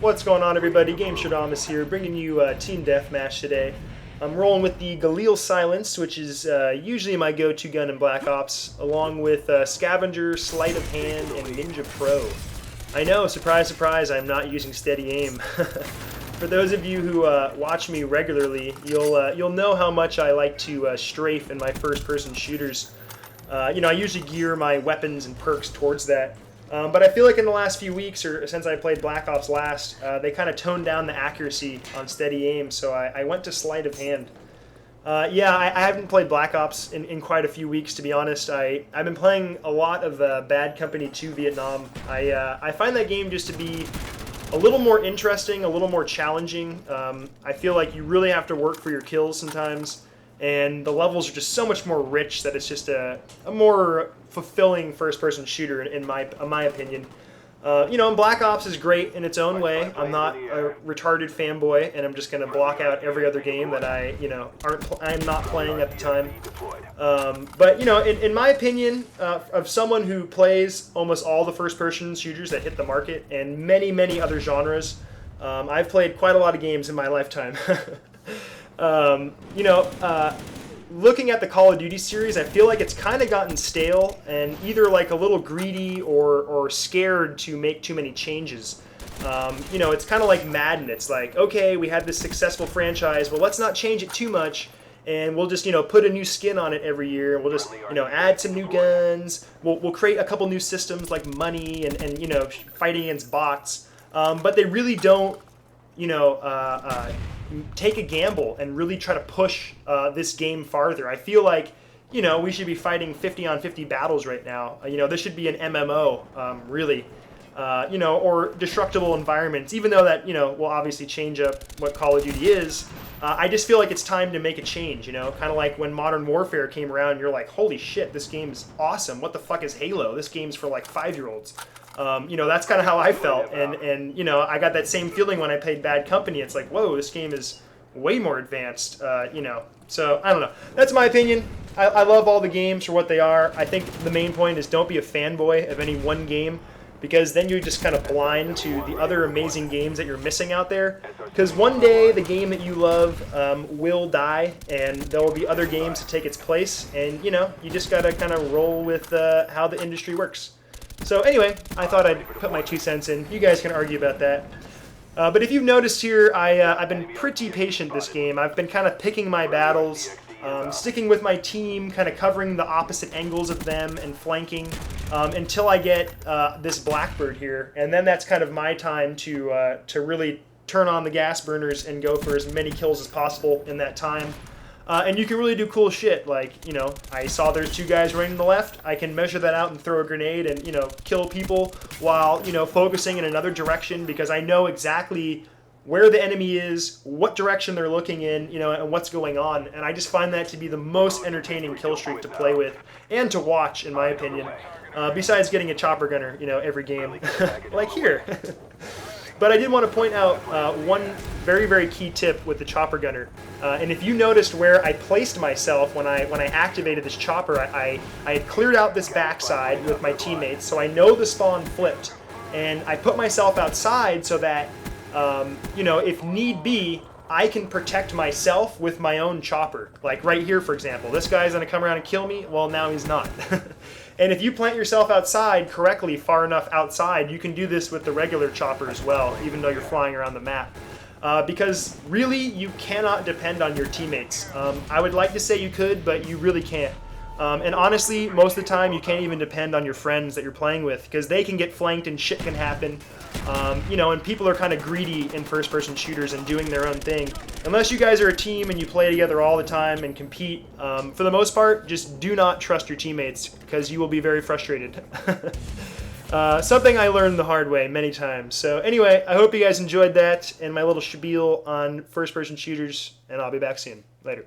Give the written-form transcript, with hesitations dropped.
What's going on, everybody? GameShardamus here, bringing you Team Deathmatch today. I'm rolling with the Galil Silence, which is usually my go-to gun in Black Ops, along with Scavenger, Sleight of Hand, and Ninja Pro. I know, surprise, surprise, I'm not using steady aim. For those of you who watch me regularly, you'll know how much I like to strafe in my first-person shooters. I usually gear my weapons and perks towards that. But I feel like in the last few weeks, or since I played Black Ops last, they kind of toned down the accuracy on steady aim, so I went to Sleight of Hand. I haven't played Black Ops in quite a few weeks, to be honest. I've been playing a lot of Bad Company 2 Vietnam. I find that game just to be a little more interesting, a little more challenging. I feel like you really have to work for your kills sometimes, and the levels are just so much more rich that it's just a more fulfilling first-person shooter in my opinion. And Black Ops is great in its own way. I'm not a retarded fanboy, and I'm just going to block out every other game that I'm not playing at the time. But in my opinion, of someone who plays almost all the first-person shooters that hit the market and many, many other genres, I've played quite a lot of games in my lifetime. Looking at the Call of Duty series, I feel like it's kind of gotten stale and either like a little greedy or scared to make too many changes. It's kind of like Madden. It's like, okay, we had this successful franchise, well, let's not change it too much, and we'll just, put a new skin on it every year, and we'll just, add some new guns. We'll create a couple new systems like money and fighting against bots. But they really don't, take a gamble and really try to push this game farther. I feel like, we should be fighting 50 on 50 battles right now. This should be an MMO, really. Or destructible environments, even though that, will obviously change up what Call of Duty is. I just feel like it's time to make a change, kind of like when Modern Warfare came around, you're like, holy shit, this game's awesome. What the fuck is Halo? This game's for like 5-year-olds. That's kind of how I felt, and I got that same feeling when I played Bad Company. It's like, whoa, this game is way more advanced, So, I don't know. That's my opinion. I love all the games for what they are. I think the main point is don't be a fanboy of any one game, because then you're just kind of blind to the other amazing games that you're missing out there. Because one day, the game that you love will die, and there will be other games to take its place, and, you just got to kind of roll with how the industry works. So anyway, I thought I'd put my 2 cents in. You guys can argue about that. But if you've noticed here, I've been pretty patient this game. I've been kind of picking my battles, sticking with my team, kind of covering the opposite angles of them and flanking until I get this Blackbird here. And then that's kind of my time to really turn on the gas burners and go for as many kills as possible in that time. And you can really do cool shit, like, I saw there's 2 guys running to the left. I can measure that out and throw a grenade and, kill people while, focusing in another direction, because I know exactly where the enemy is, what direction they're looking in, and what's going on. And I just find that to be the most entertaining kill streak to play with and to watch, in my opinion, besides getting a chopper gunner, every game, like here. But I did want to point out one very, very key tip with the chopper gunner. And if you noticed where I placed myself when I activated this chopper, I had cleared out this backside with my teammates, so I know the spawn flipped. And I put myself outside so that, if need be, I can protect myself with my own chopper. Like right here, for example. This guy's going to come around and kill me. Well, now he's not. And if you plant yourself outside correctly, far enough outside, you can do this with the regular chopper as well, even though you're flying around the map. Because really, you cannot depend on your teammates. I would like to say you could, but you really can't. And honestly, most of the time, you can't even depend on your friends that you're playing with, because they can get flanked and shit can happen. And people are kind of greedy in first-person shooters and doing their own thing. Unless you guys are a team and you play together all the time and compete, for the most part, just do not trust your teammates, because you will be very frustrated. Something I learned the hard way many times. So anyway, I hope you guys enjoyed that and my little spiel on first-person shooters, and I'll be back soon. Later.